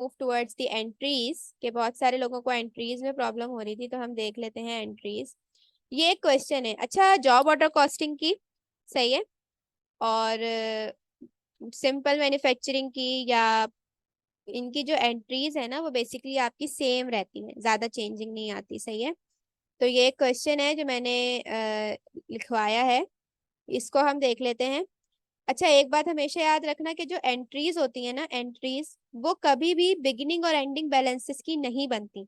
Move towards the entries के बहुत सारे लोगों को एंट्रीज में प्रॉब्लम हो रही थी, तो हम देख लेते हैं एंट्रीज। ये एक क्वेश्चन है, अच्छा, जॉब ऑर्डर कॉस्टिंग की, सही है, और सिंपल मैन्युफैक्चरिंग की, या इनकी जो एंट्रीज है ना वो बेसिकली आपकी सेम रहती है, ज्यादा चेंजिंग नहीं आती, सही है। तो ये एक क्वेश्चन है जो मैंने लिखवाया है, इसको हम देख लेते हैं। अच्छा, एक बात हमेशा याद रखना कि जो एंट्रीज होती है ना, एंट्रीज वो कभी भी बिगिनिंग और एंडिंग बैलेंसेस की नहीं बनती।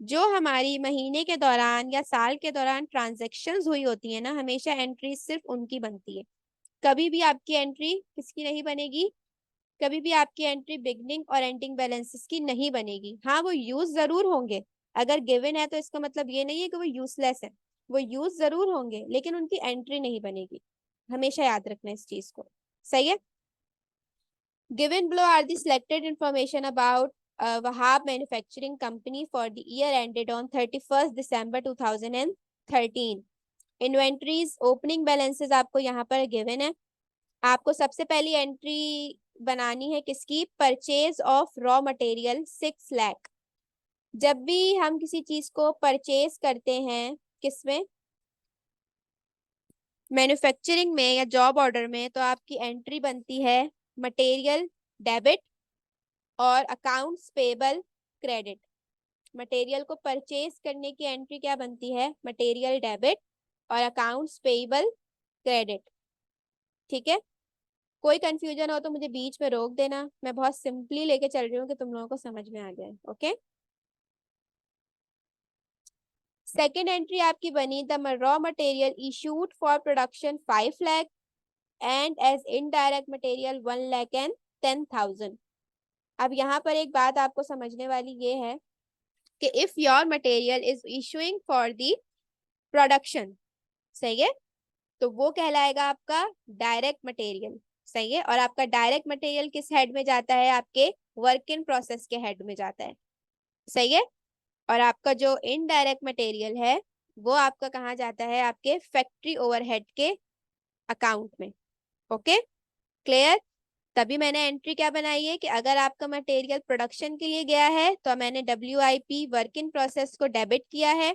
जो हमारी महीने के दौरान या साल के दौरान ट्रांजैक्शंस हुई होती है ना, हमेशा एंट्रीज सिर्फ उनकी बनती है। कभी भी आपकी एंट्री किसकी नहीं बनेगी, कभी भी आपकी एंट्री बिगनिंग और एंडिंग बैलेंसेस की नहीं बनेगी। हाँ, वो यूज जरूर होंगे, अगर गिवन है तो इसका मतलब ये नहीं है कि वो यूजलेस है, वो यूज जरूर होंगे लेकिन उनकी एंट्री नहीं बनेगी। हमेशा याद रखना इस चीज को, सही है। Given below are the selected information about Wahab Manufacturing Company for the year ended on 31st December 2013। Inventories opening balances आपको यहाँ पर गिवन है। आपको सबसे पहली एंट्री बनानी है किसकी, purchase of raw material 6 lakh. जब भी हम किसी चीज को परचेज करते हैं, किसमें, मैन्युफैक्चरिंग में या जॉब ऑर्डर में, तो आपकी एंट्री बनती है मटेरियल डेबिट और अकाउंट्स पेबल क्रेडिट। मटेरियल को परचेज करने की एंट्री क्या बनती है, मटेरियल डेबिट और अकाउंट्स पेबल क्रेडिट। ठीक है, कोई कंफ्यूजन हो तो मुझे बीच में रोक देना, मैं बहुत सिंपली लेके चल रही हूँ कि तुम लोगों को समझ में आ जाए। ओके, सेकेंड एंट्री आपकी बनी, the raw material issued for production 5 lakh and as indirect material 1,10,000। अब यहाँ पर एक बात आपको समझने वाली ये है कि if your material is issuing for the production, सही है, तो वो कहलाएगा आपका डायरेक्ट मटेरियल, सही है। और आपका डायरेक्ट मटेरियल किस हेड में जाता है, आपके वर्क इन प्रोसेस के हेड में जाता है, सही है। और आपका जो इनडायरेक्ट मटेरियल है वो आपका कहाँ जाता है, आपके फैक्ट्री ओवरहेड के अकाउंट में। Okay, clear. तभी मैंने एंट्री क्या बनाई है कि अगर आपका मटेरियल प्रोडक्शन के लिए गया है तो मैंने WIP वर्क इन प्रोसेस को डेबिट किया है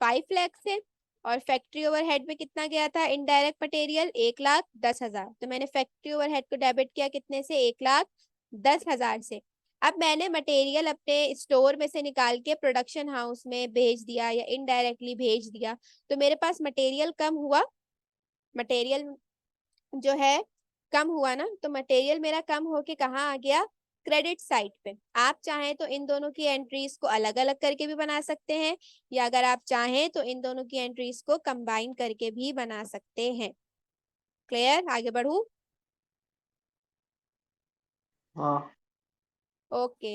5 लाख से, और फैक्ट्री ओवरहेड में कितना गया था इनडायरेक्ट मटेरियल, 1,10,000, तो मैंने फैक्ट्री ओवरहेड को डेबिट किया कितने से, 1,10,000 से। अब मैंने मटेरियल अपने स्टोर में से निकाल के प्रोडक्शन हाउस में भेज दिया या इनडायरेक्टली भेज दिया, तो मेरे पास मटेरियल कम हुआ, मटेरियल जो है कम हुआ ना, तो मटेरियल मेरा कम होके कहाँ आ गया, क्रेडिट साइड पे। आप चाहें तो इन दोनों की एंट्रीज को अलग अलग करके भी बना सकते हैं, या अगर आप चाहें तो इन दोनों की एंट्रीज को कंबाइन करके भी बना सकते हैं। क्लियर, आगे बढ़ू। हाँ। ओके,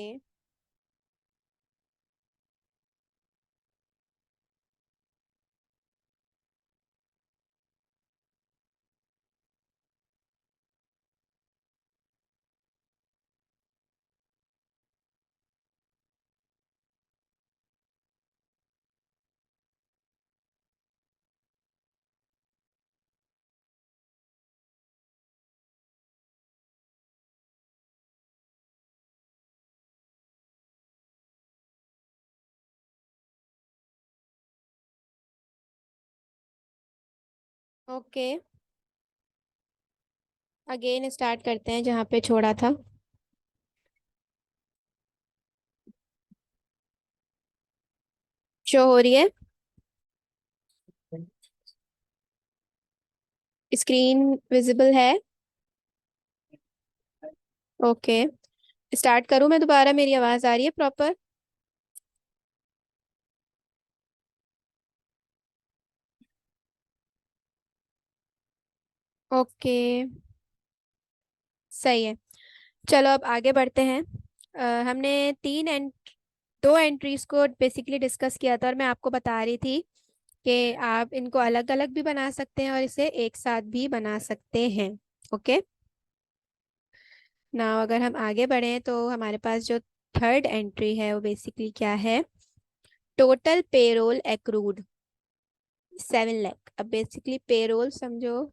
ओके, अगेन स्टार्ट करते हैं जहाँ पे छोड़ा था। शो हो रही है स्क्रीन, विजिबल है। ओके, स्टार्ट करूँ मैं दोबारा, मेरी आवाज आ रही है प्रॉपर। ओके, सही है। चलो अब आगे बढ़ते हैं। हमने दो एंट्रीज को बेसिकली डिस्कस किया था, और मैं आपको बता रही थी कि आप इनको अलग अलग भी बना सकते हैं और इसे एक साथ भी बना सकते हैं। ओके, ना अगर हम आगे बढ़े तो हमारे पास जो थर्ड एंट्री है वो बेसिकली क्या है, टोटल पेरोल एक्रूड 7 लाख। अब बेसिकली पेरोल समझो,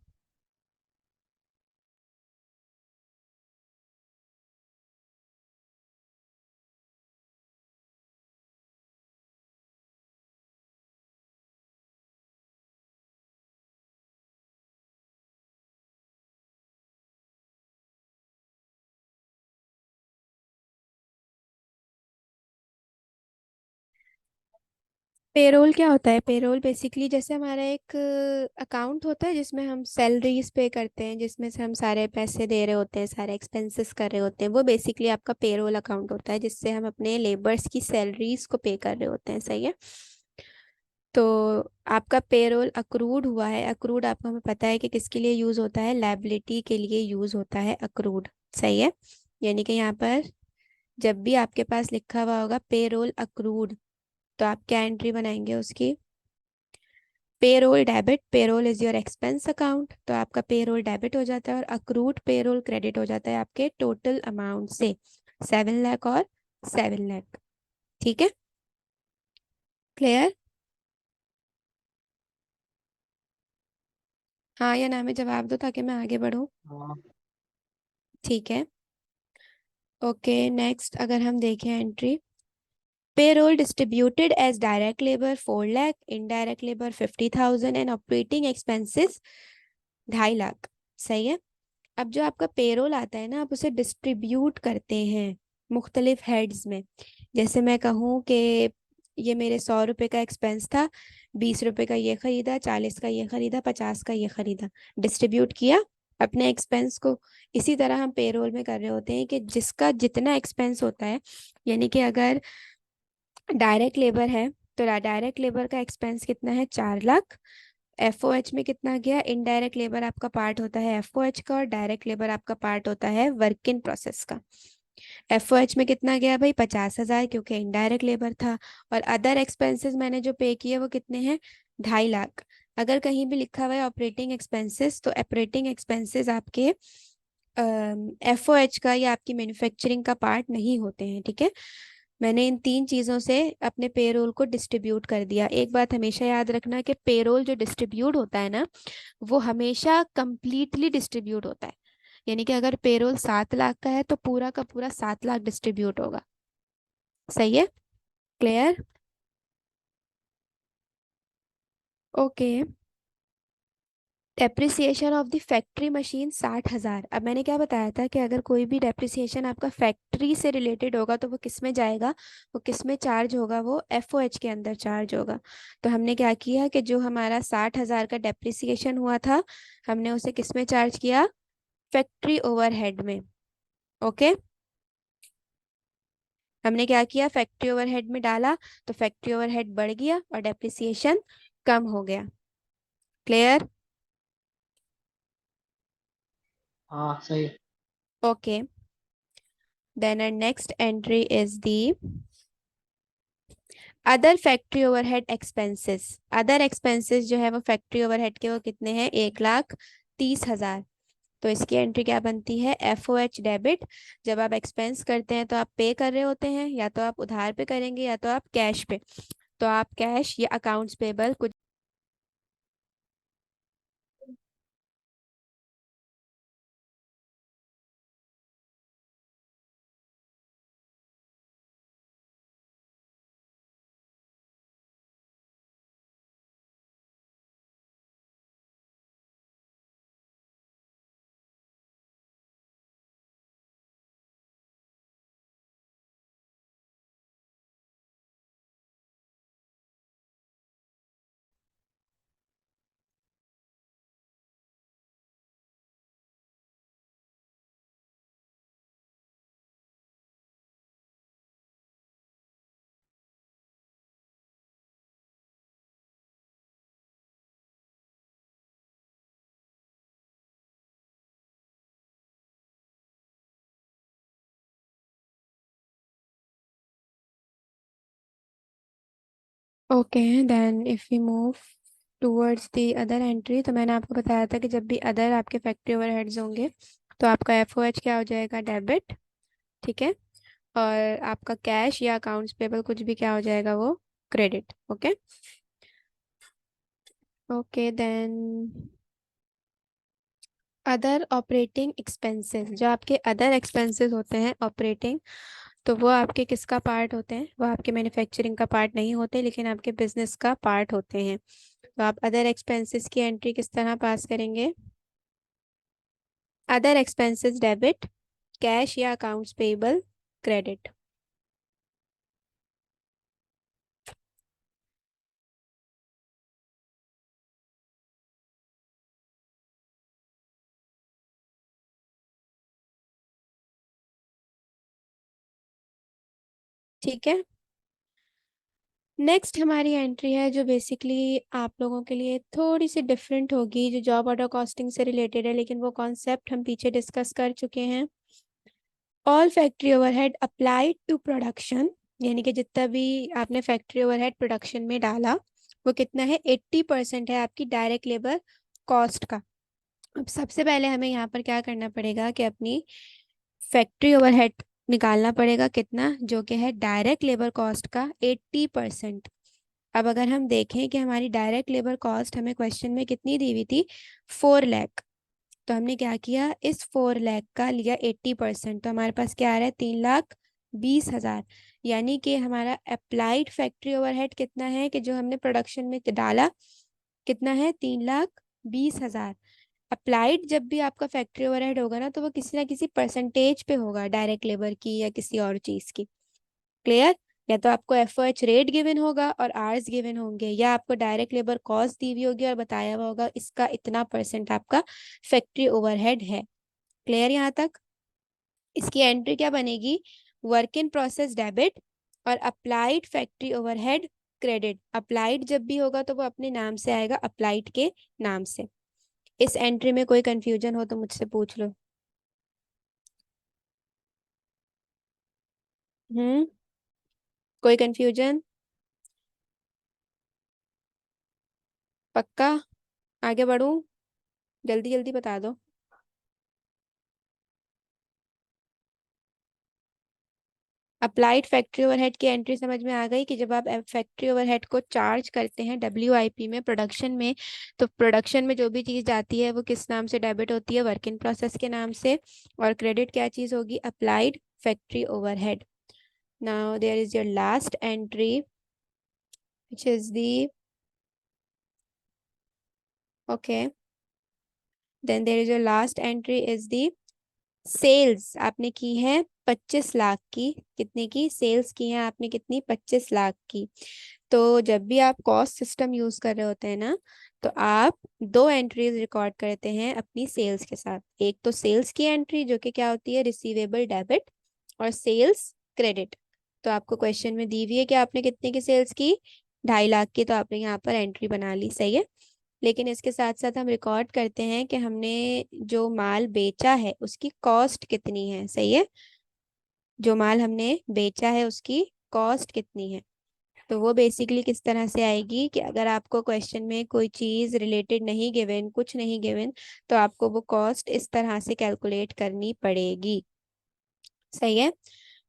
पेरोल क्या होता है? पेरोल बेसिकली जैसे हमारा एक अकाउंट होता है जिसमें हम सैलरीज पे करते हैं, जिसमें से हम सारे पैसे दे रहे होते हैं, सारे एक्सपेंसेस कर रहे होते हैं, वो बेसिकली आपका पेरोल अकाउंट होता है, जिससे हम अपने लेबर्स की सैलरीज को पे कर रहे होते हैं। सही है। तो आपका पेरोल अक्रूड हुआ है। अक्रूड आपको, हमें पता है कि किसके लिए यूज होता है? लायबिलिटी के लिए यूज होता है अक्रूड। सही है। यानी कि यहाँ पर जब भी आपके पास लिखा हुआ होगा पेरोल अक्रूड, तो आप क्या एंट्री बनाएंगे उसकी? Payroll debit. Payroll is your expense account, तो आपका पेरोल डेबिट हो जाता है और अक्रूड पेरोल क्रेडिट हो जाता है आपके टोटल अमाउंट से, 7 लाख और 7 लाख। ठीक है। क्लियर? हाँ या ना में जवाब दो ताकि मैं आगे बढ़ूँ। हाँ। ठीक है। ओके, नेक्स्ट अगर हम देखें entry, payroll distributed as direct labour 4 lakh, indirect labour 50,000 and operating expenses 2.5 lakh. सही है। अब जो आपका पेरोल आता है ना, आप उसे डिस्ट्रीब्यूट करते हैं मुख्तलिफ हेड्स में। जैसे मैं कहूँ कि ये मेरे 100 रुपये का एक्सपेंस था, 20 रुपये का ये खरीदा, 40 का ये खरीदा, 50 का ये खरीदा, डिस्ट्रीब्यूट किया अपने एक्सपेंस को। इसी तरह हम पेरोल में कर रहे होते हैं कि जिसका जितना एक्सपेंस होता है, यानी कि अगर डायरेक्ट लेबर है तो डायरेक्ट लेबर का एक्सपेंस कितना है? 4 लाख। एफओएच में कितना गया? इनडायरेक्ट लेबर आपका पार्ट होता है एफओएच का, और डायरेक्ट लेबर आपका पार्ट होता है वर्क इन प्रोसेस का। एफओएच में कितना गया भाई? 50,000, क्योंकि इनडायरेक्ट लेबर था। और अदर एक्सपेंसेस मैंने जो पे किए वो कितने हैं? 2.5 लाख। अगर कहीं भी लिखा हुआ है ऑपरेटिंग एक्सपेंसेस, तो ऑपरेटिंग एक्सपेंसेस आपके एफओएच का या आपकी मैन्युफैक्चरिंग का पार्ट नहीं होते हैं। ठीक है। मैंने इन तीन चीजों से अपने पेरोल को डिस्ट्रीब्यूट कर दिया। एक बात हमेशा याद रखना कि पेरोल जो डिस्ट्रीब्यूट होता है ना, वो हमेशा कंप्लीटली डिस्ट्रीब्यूट होता है। यानी कि अगर पेरोल 7 लाख का है तो पूरा का पूरा 7 लाख डिस्ट्रीब्यूट होगा। सही है। Clear? Okay. Depreciation of the factory machine 60,000। अब मैंने क्या बताया था कि अगर कोई भी डेप्रिसिएशन आपका फैक्ट्री से रिलेटेड होगा तो वो किस में जाएगा? वो किस में चार्ज होगा? वो एफओएच के अंदर चार्ज होगा। तो हमने क्या किया कि जो हमारा 60,000 का डेप्रिसिएशन हुआ था, हमने उसे किस में चार्ज किया? फैक्ट्री ओवरहेड में। ओके। हमने क्या किया? फैक्ट्री ओवरहेड में डाला, तो फैक्ट्री ओवरहेड बढ़ गया और डेप्रिसिएशन कम हो गया। क्लियर? हाँ सही। Okay, then our next entry is the other factory overhead expenses. Other expenses जो है वो फैक्ट्री ओवरहेड के, वो कितने हैं? 1,30,000। तो इसकी एंट्री क्या बनती है? FOH debit. जब आप एक्सपेंस करते हैं तो आप पे कर रहे होते हैं, या तो आप उधार पे करेंगे या तो आप कैश पे। तो आप कैश या अकाउंट्स पेबल कुछ। Okay, then if we move towards the other entry, तो मैंने आपको बताया था कि जब भी अदर आपके फैक्ट्री ओवरहेड्स होंगे तो आपका एफओएच क्या हो जाएगा? डेबिट। ठीक है। और आपका कैश या अकाउंट्स पेबल कुछ भी क्या हो जाएगा? वो credit. Okay. Okay, then other operating expenses. जो आपके अदर एक्सपेंसेस होते हैं ऑपरेटिंग, तो वो आपके किसका पार्ट होते हैं? वो आपके मैन्युफैक्चरिंग का पार्ट नहीं होते, लेकिन आपके बिजनेस का पार्ट होते हैं। तो आप अदर एक्सपेंसेस की एंट्री किस तरह पास करेंगे? अदर एक्सपेंसेस डेबिट, कैश या अकाउंट्स पेबल क्रेडिट। ठीक है। नेक्स्ट हमारी एंट्री है जो बेसिकली आप लोगों के लिए थोड़ी सी डिफरेंट होगी, जो जॉब ऑर्डर कॉस्टिंग से रिलेटेड है, लेकिन वो कॉन्सेप्ट हम पीछे डिस्कस कर चुके हैं। All factory overhead applied to production, यानी कि जितना भी आपने फैक्ट्री ओवरहेड प्रोडक्शन में डाला वो कितना है, 80% है आपकी डायरेक्ट लेबर कॉस्ट का। अब सबसे पहले हमें यहाँ पर क्या करना पड़ेगा कि अपनी फैक्ट्री ओवरहेड निकालना पड़ेगा कितना, जो कि है डायरेक्ट लेबर कॉस्ट का 80%। अब अगर हम देखें कि हमारी डायरेक्ट लेबर कॉस्ट हमें क्वेश्चन में कितनी दी हुई थी, 4 लाख, तो हमने क्या किया, इस 4 लाख का लिया 80%, तो हमारे पास क्या आ रहा है, 3,20,000। यानी कि हमारा अप्लाइड फैक्ट्री ओवरहेड कितना है कि जो हमने प्रोडक्शन में डाला, कितना है, 3,20,000। अप्लाइड जब भी आपका फैक्ट्री ओवरहेड होगा ना, तो वो किसी ना किसी परसेंटेज पे होगा, डायरेक्ट लेबर की या किसी और चीज की। क्लियर? या तो आपको एफओएच रेट गिवन होगा और आवर्स गिवन होंगे, या आपको डायरेक्ट लेबर कॉस्ट दी हुई होगी और बताया हुआ होगा इसका इतना परसेंट आपका फैक्ट्री ओवरहेड है। क्लियर यहाँ तक? इसकी एंट्री क्या बनेगी, वर्क इन प्रोसेस डेबिट और applied factory overhead credit. Applied जब भी होगा तो वो अपने नाम से आएगा, अप्लाइड के नाम से। इस एंट्री में कोई कंफ्यूजन हो तो मुझसे पूछ लो। कोई कंफ्यूजन? पक्का? आगे बढ़ूं? जल्दी जल्दी बता दो। अप्लाइड फैक्ट्री ओवरहेड की एंट्री समझ में आ गई कि जब आप फैक्ट्री ओवरहेड को चार्ज करते हैं डब्ल्यूआईपी में प्रोडक्शन में, तो प्रोडक्शन में जो भी चीज़ जाती है वो किस नाम से डेबिट होती है, वर्क इन प्रोसेस के नाम से, और क्रेडिट क्या चीज़ होगी, applied factory overhead. Now there is your last entry which is the, okay, then there is your last entry is the sales. आपने की है 25 लाख की, कितने की सेल्स की है आपने, कितनी, 25 लाख की। तो जब भी आप कॉस्ट सिस्टम यूज कर रहे होते हैं ना, तो आप दो एंट्रीज रिकॉर्ड करते हैं अपनी सेल्स के साथ। एक तो सेल्स की एंट्री जो कि क्या होती है, रिसीवेबल डेबिट, और सेल्स क्रेडिट। तो आपको क्वेश्चन में दी हुई है कि आपने कितने की सेल्स की, 2.5 लाख की, तो आपने यहाँ पर एंट्री बना ली, सही है। लेकिन इसके साथ साथ हम रिकॉर्ड करते हैं कि हमने जो माल बेचा है उसकी कॉस्ट कितनी है, सही है। जो माल हमने बेचा है उसकी कॉस्ट कितनी है। तो वो बेसिकली किस तरह से आएगी कि अगर आपको क्वेश्चन में कोई चीज रिलेटेड नहीं गिवन, कुछ नहीं गिवन, तो आपको वो कॉस्ट इस तरह से कैलकुलेट करनी पड़ेगी, सही है।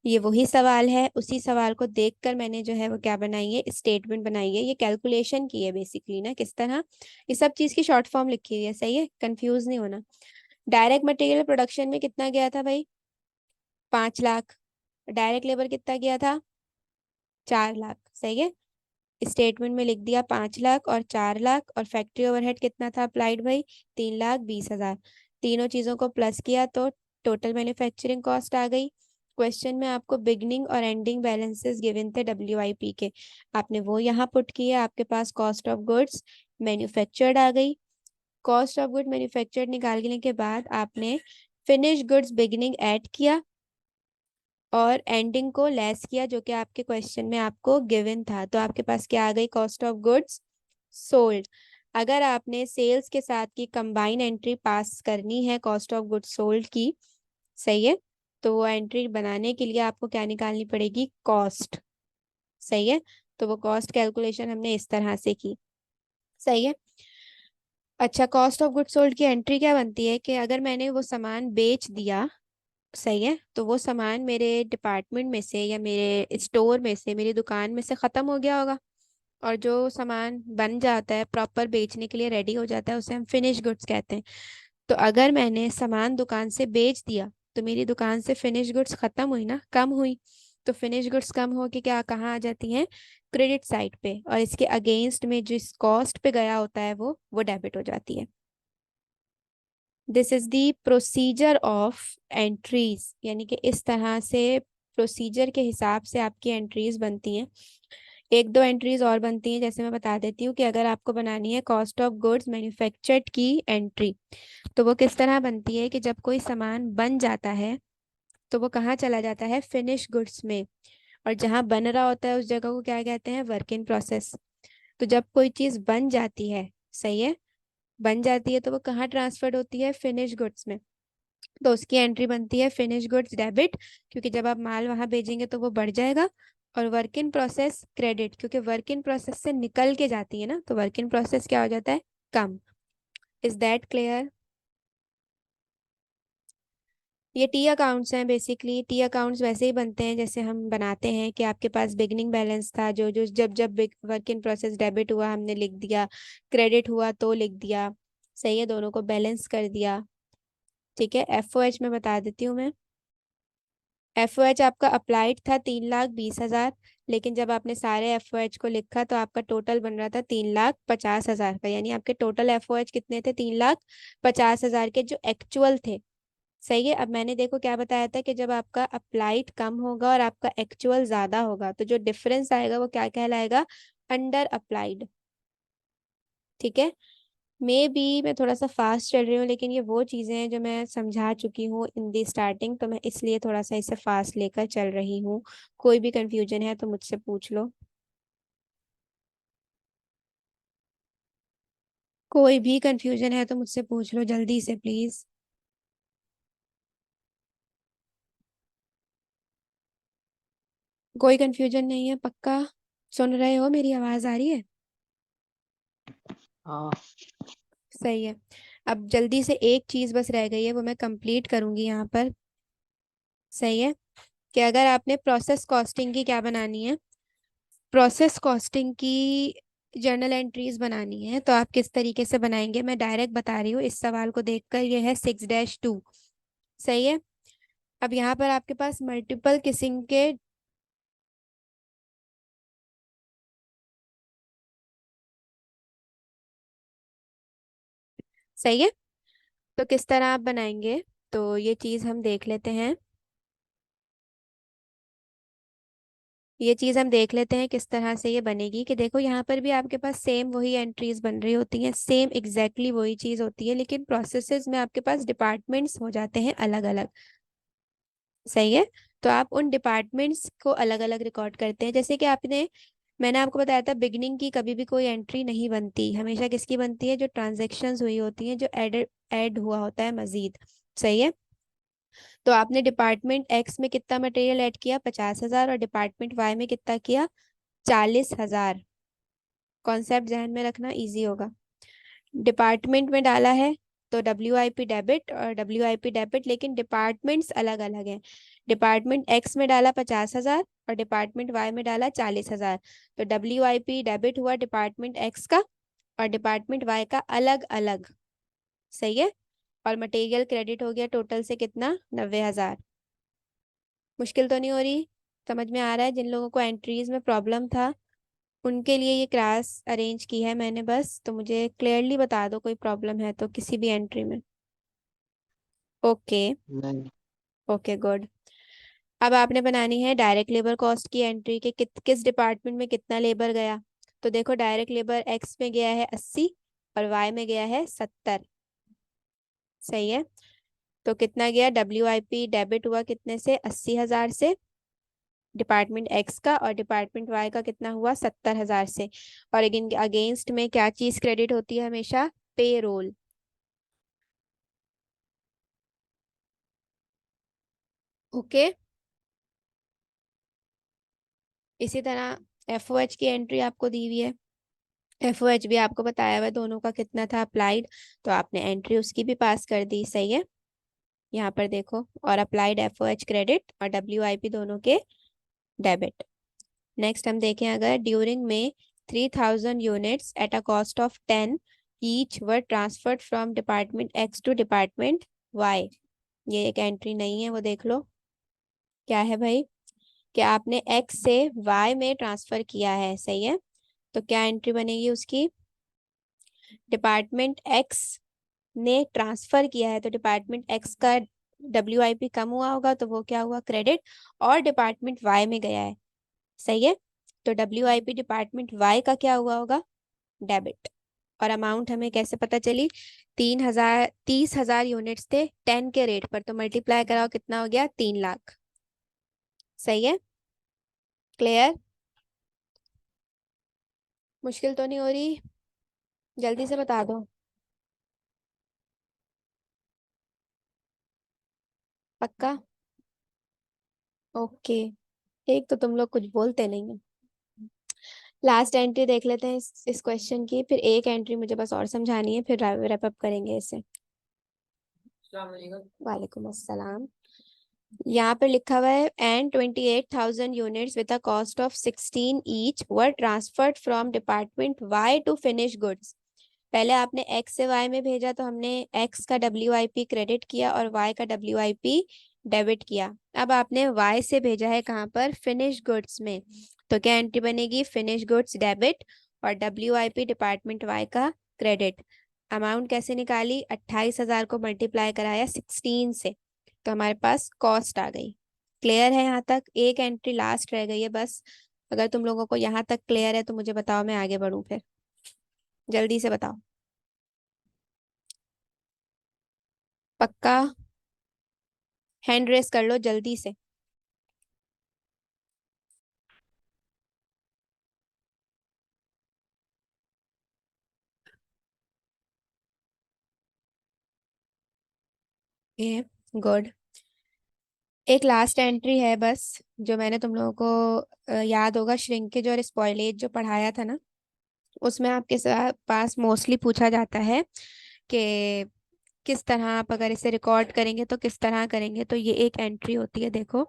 ये वही सवाल है, उसी सवाल को देखकर मैंने जो है वो क्या बनाई है, स्टेटमेंट बनाई है, ये कैलकुलेशन की है बेसिकली ना, किस तरह, ये सब चीज की शॉर्ट फॉर्म लिखी हुई है, सही है, कंफ्यूज नहीं होना। डायरेक्ट मटेरियल प्रोडक्शन में कितना गया था भाई, 5 लाख। डायरेक्ट लेबर कितना गया था, 4 लाख, सही है। स्टेटमेंट में लिख दिया 5 लाख और 4 लाख, और फैक्ट्री ओवरहेड कितना था अप्लाइड भाई, 3,20,000। तीनों चीजों को प्लस किया तो टोटल मैन्युफैक्चरिंग कॉस्ट आ गई। क्वेश्चन में आपको बिगनिंग और एंडिंग बैलेंसेस गिवन थे डब्ल्यूआईपी के, आपने वो यहाँ पुट किया, आपके पास कॉस्ट ऑफ गुड्स मैन्युफैक्चर्ड आ गई। कॉस्ट ऑफ गुड मैन्युफैक्चर्ड निकालने के बाद आपने फिनिश गुड्स बिगनिंग ऐड किया और एंडिंग को लेस किया, जो कि आपके क्वेश्चन में आपको गिवन था। तो आपके पास क्या आ गई, कॉस्ट ऑफ गुड्स सोल्ड। अगर आपने सेल्स के साथ की कंबाइन एंट्री पास करनी है कॉस्ट ऑफ गुड्स सोल्ड की, सही है, तो वो एंट्री बनाने के लिए आपको क्या निकालनी पड़ेगी, कॉस्ट, सही है। तो वो कॉस्ट कैलकुलेशन हमने इस तरह से की, सही है। अच्छा, कॉस्ट ऑफ गुड्स सोल्ड की एंट्री क्या बनती है कि अगर मैंने वो सामान बेच दिया, सही है, तो वो सामान मेरे डिपार्टमेंट में से या मेरे स्टोर में से, मेरी दुकान में से खत्म हो गया होगा, और जो सामान बन जाता है प्रॉपर बेचने के लिए रेडी हो जाता है उसे हम फिनिश गुड्स कहते हैं। तो अगर मैंने सामान दुकान से बेच दिया तो मेरी दुकान से फिनिश गुड्स खत्म हुई ना, कम हुई। तो फिनिश गुड्स कम हो के क्या कहाँ आ जाती हैं, क्रेडिट साइड पे, और इसके अगेंस्ट में जिस कॉस्ट पे गया होता है वो डेबिट हो जाती है। This is the procedure of entries, यानी कि इस तरह से प्रोसीजर के हिसाब से आपकी एंट्रीज बनती हैं। एक दो एंट्रीज और बनती हैं, जैसे मैं बता देती हूँ कि अगर आपको बनानी है कॉस्ट ऑफ गुड्स मैन्युफैक्चर्ड की एंट्री, तो वो किस तरह बनती है कि जब कोई सामान बन जाता है तो वो कहाँ चला जाता है, फिनिश गुड्स में, और जहाँ बन रहा होता है उस जगह को क्या कहते हैं, वर्क इन प्रोसेस। तो जब कोई चीज बन जाती है, सही है, बन जाती है तो वो कहाँ ट्रांसफर्ड होती है, फिनिश गुड्स में। तो उसकी एंट्री बनती है फिनिश गुड्स डेबिट, क्योंकि जब आप माल वहां भेजेंगे तो वो बढ़ जाएगा। और वर्क इन प्रोसेस क्रेडिट, क्योंकि वर्क इन प्रोसेस से निकल के जाती है ना, तो वर्क इन प्रोसेस क्या हो जाता है, कम। Is that clear? ये टी अकाउंट्स हैं बेसिकली। टी अकाउंट्स वैसे ही बनते हैं जैसे हम बनाते हैं कि आपके पास बिगनिंग बैलेंस था, जो जो जब जब वर्क इन प्रोसेस डेबिट हुआ हमने लिख दिया, क्रेडिट हुआ तो लिख दिया, सही है, दोनों को बैलेंस कर दिया। ठीक है, एफओएच में बता देती हूँ मैं। एफओएच आपका अप्लाइड था 3,20,000, लेकिन जब आपने सारे एफओएच को लिखा तो आपका टोटल बन रहा था 3,50,000 का, यानी आपके टोटल एफओएच कितने थे, 3,50,000 के जो एक्चुअल थे। सही है। अब मैंने देखो क्या बताया था कि जब आपका अप्लाइड कम होगा और आपका एक्चुअल ज्यादा होगा तो जो डिफरेंस आएगा वो क्या कहलाएगा, अंडर अप्लाइड। ठीक है। मे बी मैं थोड़ा सा फास्ट चल रही हूँ, लेकिन ये वो चीजें हैं जो मैं समझा चुकी हूँ इन दी स्टार्टिंग, तो मैं इसलिए थोड़ा सा इसे फास्ट लेकर चल रही हूँ। कोई भी कंफ्यूजन है तो मुझसे पूछ लो। कोई भी कंफ्यूजन है तो मुझसे पूछ लो जल्दी से प्लीज। कोई कंफ्यूजन नहीं है पक्का? सुन रहे हो, मेरी आवाज आ रही है? हाँ सही है। अब जल्दी से एक चीज बस रह गई है, वो मैं कंप्लीट करूंगी यहाँ पर। सही है, कि अगर आपने प्रोसेस कॉस्टिंग की क्या बनानी है, प्रोसेस कॉस्टिंग की जर्नल एंट्रीज बनानी है, तो आप किस तरीके से बनाएंगे मैं डायरेक्ट बता रही हूँ इस सवाल को देखकर। ये है 6-2। सही है। अब यहाँ पर आपके पास मल्टीपल किसिंग के, सही है, तो किस तरह आप बनाएंगे, तो ये चीज हम देख लेते हैं। ये चीज हम देख लेते हैं किस तरह से ये बनेगी। कि देखो यहाँ पर भी आपके पास सेम वही एंट्रीज बन रही होती हैं, सेम एग्जैक्टली वही चीज होती है, लेकिन प्रोसेसेस में आपके पास डिपार्टमेंट्स हो जाते हैं अलग अलग। सही है। तो आप उन डिपार्टमेंट्स को अलग अलग रिकॉर्ड करते हैं, जैसे कि आपने, मैंने आपको बताया था बिगनिंग की कभी भी कोई एंट्री नहीं बनती, हमेशा किसकी बनती है, जो ट्रांजेक्शन्स हुई होती हैं, जो ऐड ऐड हुआ होता है मजीद। सही है। तो आपने डिपार्टमेंट एक्स में कितना मटेरियल ऐड किया, 50,000, और डिपार्टमेंट वाई में कितना किया, 40,000। कॉन्सेप्ट ध्यान में रखना, इजी होगा। डिपार्टमेंट में डाला है तो WIP डेबिट और WIP डेबिट, लेकिन डिपार्टमेंट्स अलग अलग हैं। डिपार्टमेंट एक्स में डाला 50,000 और डिपार्टमेंट वाई में डाला 40,000, तो WIP डेबिट हुआ डिपार्टमेंट एक्स का और डिपार्टमेंट वाई का अलग अलग। सही है। और मटेरियल क्रेडिट हो गया टोटल से कितना, 90,000। मुश्किल तो नहीं हो रही? समझ में आ रहा है? जिन लोगों को एंट्रीज में प्रॉब्लम था उनके लिए ये क्लास अरेंज की है मैंने बस, तो मुझे क्लियरली बता दो कोई प्रॉब्लम है तो किसी भी एंट्री में। ओके। नहीं। Okay good. अब आपने बनानी है डायरेक्ट लेबर कॉस्ट की एंट्री के किस डिपार्टमेंट में कितना लेबर गया। तो देखो डायरेक्ट लेबर एक्स में गया है 80 और वाई में गया है 70। सही है। तो कितना गया, WIP डेबिट हुआ कितने से, 80,000 से डिपार्टमेंट एक्स का, और डिपार्टमेंट वाई का कितना हुआ, 70,000 से। और अगेंस्ट में क्या चीज क्रेडिट होती है हमेशा, पे रोल। ओके। इसी तरह एफओएच की एंट्री आपको दी हुई है। एफओएच भी आपको बताया हुआ है दोनों का कितना था अप्लाइड, तो आपने एंट्री उसकी भी पास कर दी। सही है। यहाँ पर देखो, और अप्लाइड एफओएच क्रेडिट और WIP दोनों के डेबिट। नेक्स्ट हम देखें, अगर ड्यूरिंग में 3,000 units at a cost of 10 each were transferred from department X to department Y. ये एक एंट्री नहीं है, वो देख लो क्या है भाई, कि आपने एक्स से वाई में ट्रांसफर किया है। सही है। तो क्या एंट्री बनेगी उसकी, डिपार्टमेंट एक्स ने ट्रांसफर किया है तो डिपार्टमेंट एक्स का WIP कम हुआ होगा तो वो क्या हुआ, क्रेडिट, और डिपार्टमेंट वाई में गया है। सही है। तो WIP डिपार्टमेंट वाई का क्या हुआ होगा, डेबिट। और अमाउंट हमें कैसे पता चली, 30,000 यूनिट्स थे 10 के रेट पर, तो मल्टीप्लाई कराओ कितना हो गया, 3 लाख। सही है। क्लियर? मुश्किल तो नहीं हो रही? जल्दी से बता दो। पक्का? ओके। एक तो तुम लोग कुछ बोलते नहीं हो। लास्ट एंट्री देख लेते हैं इस क्वेश्चन की, फिर एक एंट्री मुझे बस और समझानी है, फिर रैप अप करेंगे इसे। वालेकुम अस्सलाम। यहाँ पर लिखा हुआ है and 28,000 units with a cost of 16 each were transferred from department Y to finish goods. पहले आपने एक्स से वाई में भेजा तो हमने एक्स का WIP क्रेडिट किया और वाई का WIP डेबिट किया। अब आपने वाई से भेजा है कहाँ पर? फिनिश गुड्स में। तो क्या एंट्री बनेगी? फिनिश गुड्स डेबिट और WIP डिपार्टमेंट वाई का क्रेडिट। अमाउंट कैसे निकाली? 28,000 को मल्टीप्लाई कराया 16 से, तो हमारे पास कॉस्ट आ गई। क्लियर है यहाँ तक? एक एंट्री लास्ट रह गई है बस। अगर तुम लोगों को यहाँ तक क्लियर है तो मुझे बताओ, मैं आगे बढ़ूँ फिर। जल्दी से बताओ। पक्का? हैंड रेस कर लो जल्दी से। ये गुड। एक लास्ट एंट्री है बस, जो मैंने तुम लोगों को याद होगा श्रिंकेज और स्पॉइलेज जो पढ़ाया था ना, उसमें आपके पास मोस्टली पूछा जाता है कि किस तरह आप अगर इसे रिकॉर्ड करेंगे तो किस तरह करेंगे। तो ये एक एंट्री होती है, देखो।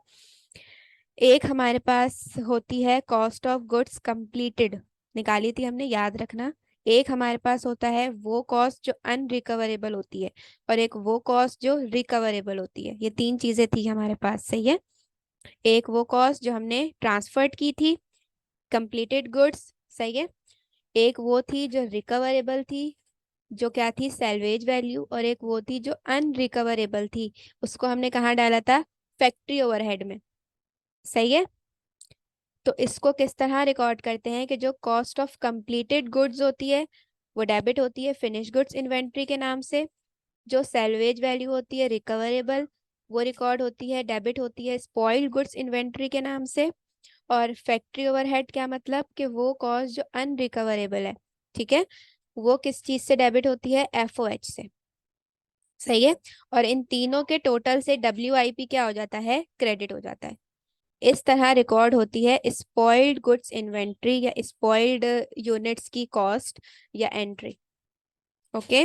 एक हमारे पास होती है कॉस्ट ऑफ गुड्स कंप्लीटेड, निकाली थी हमने, याद रखना। एक हमारे पास होता है वो कॉस्ट जो अनरिकवरेबल होती है, और एक वो कॉस्ट जो रिकवरेबल होती है। ये तीन चीजें थी हमारे पास, सही है। एक वो कॉस्ट जो हमने ट्रांसफर्ड की थी, कंप्लीटेड गुड्स, सही है। एक वो थी जो रिकवरेबल थी, जो क्या थी? Salvage value. और एक वो थी जो अनरिकवरेबल थी, उसको हमने कहाँ डाला था? फैक्ट्री ओवरहेड में, सही है। तो इसको किस तरह रिकॉर्ड करते हैं कि जो कॉस्ट ऑफ कंप्लीटेड गुड्स होती है वो डेबिट होती है फिनिश गुड्स इन्वेंट्री के नाम से, जो सैल्वेज वैल्यू होती है रिकवरेबल वो रिकॉर्ड होती है, डेबिट होती है स्पॉइल्ड गुड्स इन्वेंट्री के नाम से। और फैक्ट्री ओवरहेड क्या मतलब? कि वो कॉस्ट जो अनरिकवरेबल है, ठीक है, वो किस चीज से डेबिट होती है? FOH से, सही है। और इन तीनों के टोटल से WIP क्या हो जाता है? क्रेडिट हो जाता है। इस तरह रिकॉर्ड होती है स्पॉइल्ड गुड्स इन्वेंट्री या स्पॉइल्ड यूनिट्स की कॉस्ट या एंट्री। ओके,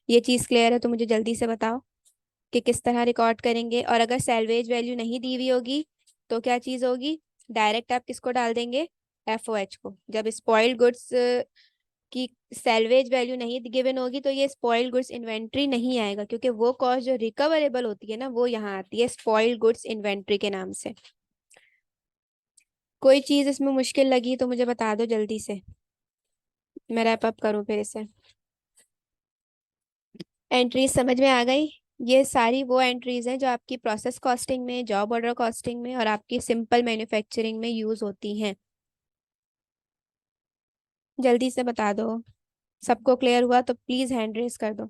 ये चीज क्लियर है तो मुझे जल्दी से बताओ कि किस तरह रिकॉर्ड करेंगे। और अगर सैल्वेज वैल्यू नहीं दी हुई होगी तो क्या चीज होगी? डायरेक्ट आप किसको डाल देंगे? FOH को। जब स्पॉइल्ड गुड्स की सैल्वेज वैल्यू नहीं गिवन होगी तो ये स्पॉइल्ड गुड्स इन्वेंट्री नहीं आएगा, क्योंकि वो कॉस्ट जो रिकवरेबल होती है ना वो यहाँ आती है स्पॉइल्ड गुड्स इन्वेंट्री के नाम से। कोई चीज इसमें मुश्किल लगी तो मुझे बता दो जल्दी से, मैं रैप अप करूं फिर इसे। एंट्रीज समझ में आ गई? ये सारी वो एंट्रीज हैं जो आपकी प्रोसेस कॉस्टिंग में, जॉब ऑर्डर कॉस्टिंग में और आपकी सिंपल मैन्युफैक्चरिंग में यूज होती हैं। जल्दी से बता दो। सबको क्लियर हुआ तो प्लीज हैंड रेस कर दो।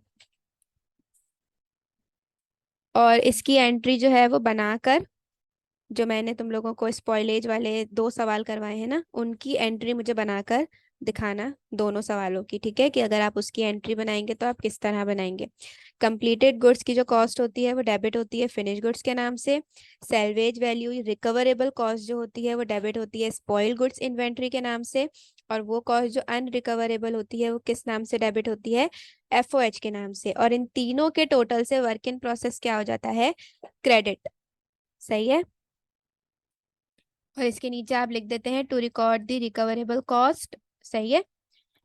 और इसकी एंट्री जो है वो बनाकर, जो मैंने तुम लोगों को स्पॉइलेज वाले 2 सवाल करवाए हैं ना, उनकी एंट्री मुझे बनाकर दिखाना, दोनों सवालों की, ठीक है, कि अगर आप उसकी एंट्री बनाएंगे तो आप किस तरह बनाएंगे। कंप्लीटेड गुड्स की जो कॉस्ट होती है वो डेबिट होती है फिनिश गुड्स के नाम से। सैल्वेज वैल्यू रिकवरेबल कॉस्ट जो होती है वो डेबिट होती है स्पॉइल गुड्स इन्वेंट्री के नाम से। और वो कॉस्ट जो अनरिकवरेबल होती है वो किस नाम से डेबिट होती है? FOH के नाम से। और इन तीनों के टोटल से वर्क इन प्रोसेस क्या हो जाता है? क्रेडिट, सही है। और इसके नीचे आप लिख देते हैं to record the recoverable cost, सही है,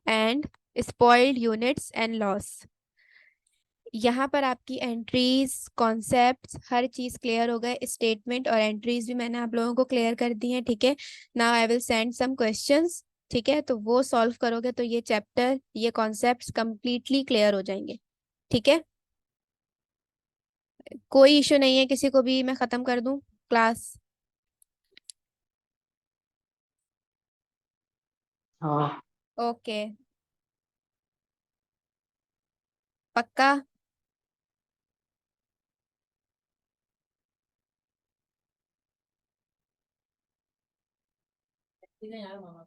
and spoiled units and loss. यहाँ पर आपकी एंट्रीज, कॉन्सेप्ट्स, हर चीज क्लियर हो गए। स्टेटमेंट और एंट्रीज भी मैंने आप लोगों को क्लियर कर दी है, ठीक है। Now I will send some questions, ठीक है, तो वो सॉल्व करोगे तो ये चैप्टर, ये कॉन्सेप्ट्स कंप्लीटली क्लियर हो जाएंगे, ठीक है। कोई इशू नहीं है किसी को भी, मैं खत्म कर दूं क्लास? हाँ। ओके। पक्का? ठीक है यार मामा।